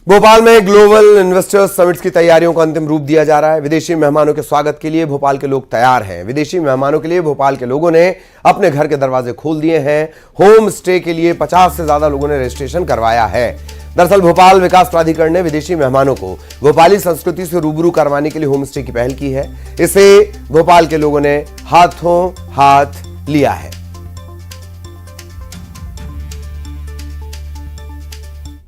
भोपाल में global investors summit की तैयारियों को अंतिम रूप दिया जा रहा है। विदेशी मेहमानों के स्वागत के लिए भोपाल के लोग तैयार हैं। विदेशी मेहमानों के लिए भोपाल के लोगों ने अपने घर के दरवाजे खोल दिए हैं। होम स्टे के लिए 50 से ज्यादा लोगों ने रजिस्ट्रेशन करवाया है। दरअसल भोपाल विकास प्राधिकरण ने विदेशी मेहमानों को भोपाली संस्कृति से रूबरू करवाने के लिए होम स्टे की पहल की है। इसे भोपाल के लोगों ने हाथों हाथ लिया है।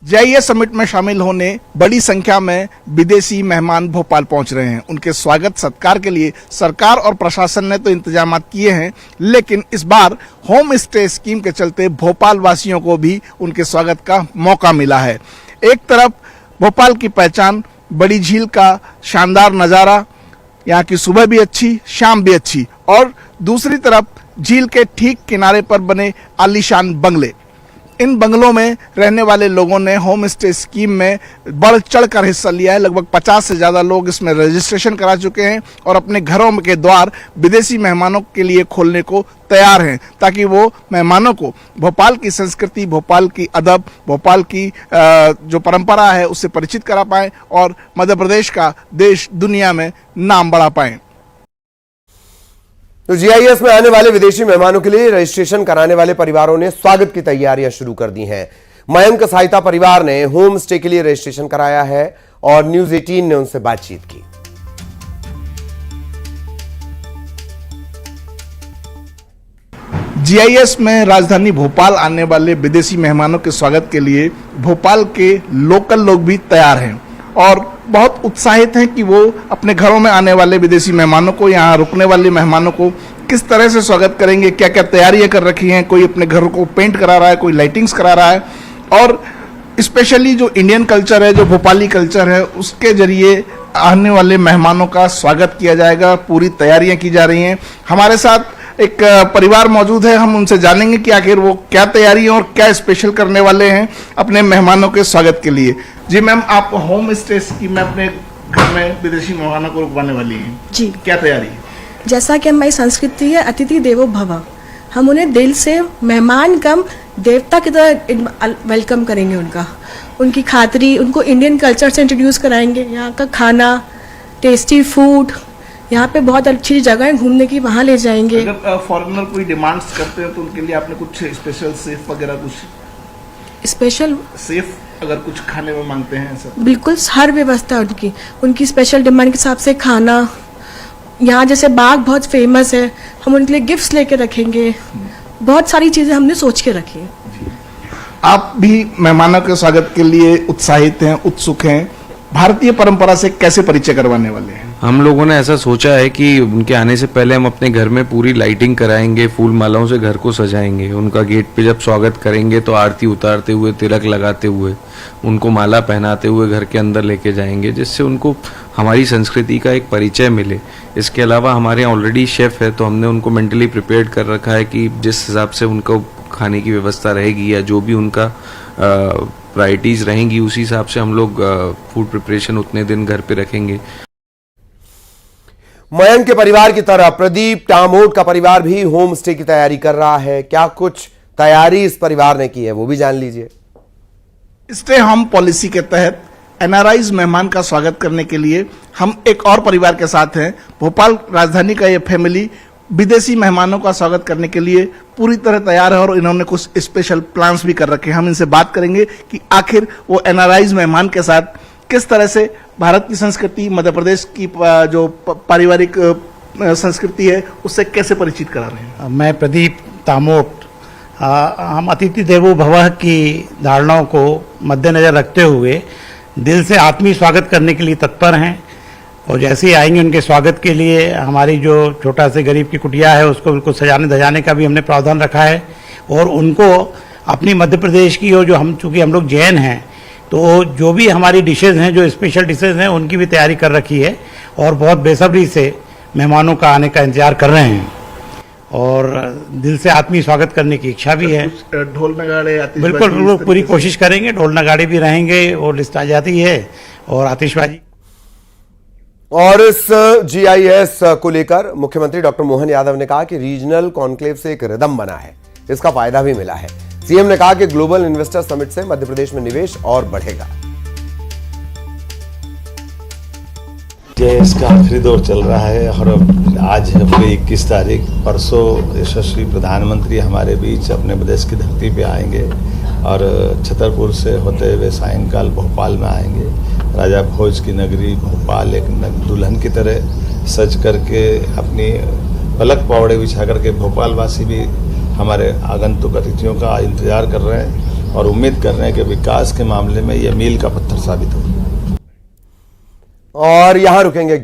जीआईएस समिट में शामिल होने बड़ी संख्या में विदेशी मेहमान भोपाल पहुंच रहे हैं। उनके स्वागत सत्कार के लिए सरकार और प्रशासन ने तो इंतजाम किए हैं, लेकिन इस बार होम स्टे स्कीम के चलते भोपाल वासियों को भी उनके स्वागत का मौका मिला है। एक तरफ भोपाल की पहचान बड़ी झील का शानदार नज़ारा, यहाँ की सुबह भी अच्छी, शाम भी अच्छी, और दूसरी तरफ झील के ठीक किनारे पर बने आलीशान बंगले। इन बंगलों में रहने वाले लोगों ने होम स्टे स्कीम में बढ़ चढ़कर हिस्सा लिया है। लगभग 50 से ज़्यादा लोग इसमें रजिस्ट्रेशन करा चुके हैं और अपने घरों के द्वार विदेशी मेहमानों के लिए खोलने को तैयार हैं, ताकि वो मेहमानों को भोपाल की संस्कृति, भोपाल की अदब, भोपाल की जो परंपरा है उससे परिचित करा पाएं और मध्य प्रदेश का देश दुनिया में नाम बढ़ा पाएं। तो जीआईएस में आने वाले विदेशी मेहमानों के लिए रजिस्ट्रेशन कराने वाले परिवारों ने स्वागत की तैयारियां शुरू कर दी हैं। मयंक सहायता परिवार ने होम स्टे के लिए रजिस्ट्रेशन कराया है और न्यूज 18 ने उनसे बातचीत की। जीआईएस में राजधानी भोपाल आने वाले विदेशी मेहमानों के स्वागत के लिए भोपाल के लोकल लोग भी तैयार हैं और बहुत उत्साहित हैं कि वो अपने घरों में आने वाले विदेशी मेहमानों को, यहाँ रुकने वाले मेहमानों को किस तरह से स्वागत करेंगे, क्या क्या तैयारियां कर रखी हैं। कोई अपने घर को पेंट करा रहा है, कोई लाइटिंग्स करा रहा है, और स्पेशली जो इंडियन कल्चर है, जो भोपाली कल्चर है, उसके जरिए आने वाले मेहमानों का स्वागत किया जाएगा। पूरी तैयारियां की जा रही हैं। हमारे साथ एक परिवार मौजूद है, हम उनसे जानेंगे कि आखिर वो क्या तैयारी और क्या स्पेशल करने वाले हैं अपने मेहमानों के स्वागत के लिए। जी मैम, आप होम स्टे स्कीम में अपने घर में विदेशी मेहमानों को रुकवाने वाली हैं। जी, क्या तैयारी है? जैसा कि हमारी संस्कृति है अतिथि देवो भव, हम उन्हें दिल से मेहमान कम देवता की तरह वेलकम करेंगे। उनकी खातिरी, उनको इंडियन कल्चर से इंट्रोड्यूस कराएंगे। यहाँ का खाना, टेस्टी फूड, यहाँ पे बहुत अच्छी जगह है घूमने की, वहाँ ले जाएंगे। अगर फॉरेनर कोई डिमांड्स करते हैं तो उनके लिए आपने कुछ स्पेशल सेफ वगैरह, कुछ स्पेशल सेफ अगर कुछ खाने में मांगते हैं सब? बिल्कुल, हर व्यवस्था उनकी स्पेशल डिमांड के हिसाब से खाना। यहाँ जैसे बाग बहुत फेमस है, हम उनके लिए गिफ्ट्स लेके रखेंगे। बहुत सारी चीज़ें हमने सोच के रखी हैं। आप भी मेहमानों के स्वागत के लिए उत्साहित हैं, उत्सुक हैं। भारतीय परंपरा से कैसे परिचय करवाने वाले हैं? हम लोगों ने ऐसा सोचा है कि उनके आने से पहले हम अपने घर में पूरी लाइटिंग कराएंगे, फूल मालाओं से घर को सजाएंगे। उनका गेट पे जब स्वागत करेंगे तो आरती उतारते हुए, तिलक लगाते हुए, उनको माला पहनाते हुए घर के अंदर लेके जाएंगे, जिससे उनको हमारी संस्कृति का एक परिचय मिले। इसके अलावा हमारे यहाँ ऑलरेडी शेफ है, तो हमने उनको मेंटली प्रिपेयर्ड कर रखा है कि जिस हिसाब से उनको खाने की व्यवस्था रहेगी या जो भी उनका प्रायोरिटीज रहेंगी, उसी हिसाब से हम लोग फूड प्रिपरेशन उतने दिन घर पे रखेंगे। मयंक के परिवार की तरह प्रदीप टामोट का परिवार भी होम स्टे की तैयारी कर रहा है। क्या कुछ तैयारी इस परिवार ने की है वो भी जान लीजिए। स्टे होम पॉलिसी के तहत एनआरआईज मेहमान का स्वागत करने के लिए हम एक और परिवार के साथ हैं। भोपाल राजधानी का ये फैमिली विदेशी मेहमानों का स्वागत करने के लिए पूरी तरह तैयार है और इन्होंने कुछ स्पेशल प्लान्स भी कर रखे हैं। हम इनसे बात करेंगे कि आखिर वो एनआरआईज मेहमान के साथ किस तरह से भारत की संस्कृति, मध्य प्रदेश की जो पारिवारिक संस्कृति है, उससे कैसे परिचित करा रहे हैं। मैं प्रदीप टामोट, हम अतिथि देवो भव की धारणाओं को मद्देनजर रखते हुए दिल से आत्मीय स्वागत करने के लिए तत्पर हैं। और जैसे ही आएंगे उनके स्वागत के लिए हमारी जो छोटा से गरीब की कुटिया है उसको बिल्कुल सजाने धजाने का भी हमने प्रावधान रखा है। और उनको अपनी मध्य प्रदेश की, और जो हम, चूँकि हम लोग जैन हैं, तो जो भी हमारी डिशेज़ हैं, जो स्पेशल डिशेज़ हैं, उनकी भी तैयारी कर रखी है और बहुत बेसब्री से मेहमानों का आने का इंतजार कर रहे हैं और दिल से आत्मीय स्वागत करने की इच्छा भी है। ढोल नगाड़े, बिल्कुल पूरी कोशिश करेंगे। ढोल नगाड़े भी रहेंगे और लिस्ट आ जाती है और आतिशबाजी। और इस जीआईएस को लेकर मुख्यमंत्री डॉक्टर मोहन यादव ने कहा कि रीजनल कॉन्क्लेव से एक रिदम बना है, इसका फायदा भी मिला है। सीएम ने कहा कि ग्लोबल इन्वेस्टर समिट से मध्य प्रदेश में निवेश और बढ़ेगा। JS का आखिरी दौर चल रहा है और आज है पूरी 21 तारीख। परसों यशस्वी प्रधानमंत्री हमारे बीच अपने प्रदेश की धरती पे आएंगे और छतरपुर से होते हुए सायंकाल भोपाल में आएंगे। राजा भोज की नगरी भोपाल एक दुल्हन की तरह सज करके अपनी पलक पावड़े बिछा करके भोपाल वासी भी हमारे आगंतुक अतिथियों का इंतजार कर रहे हैं और उम्मीद कर रहे हैं कि विकास के मामले में यह मील का पत्थर साबित हो। और यहां रुकेंगे।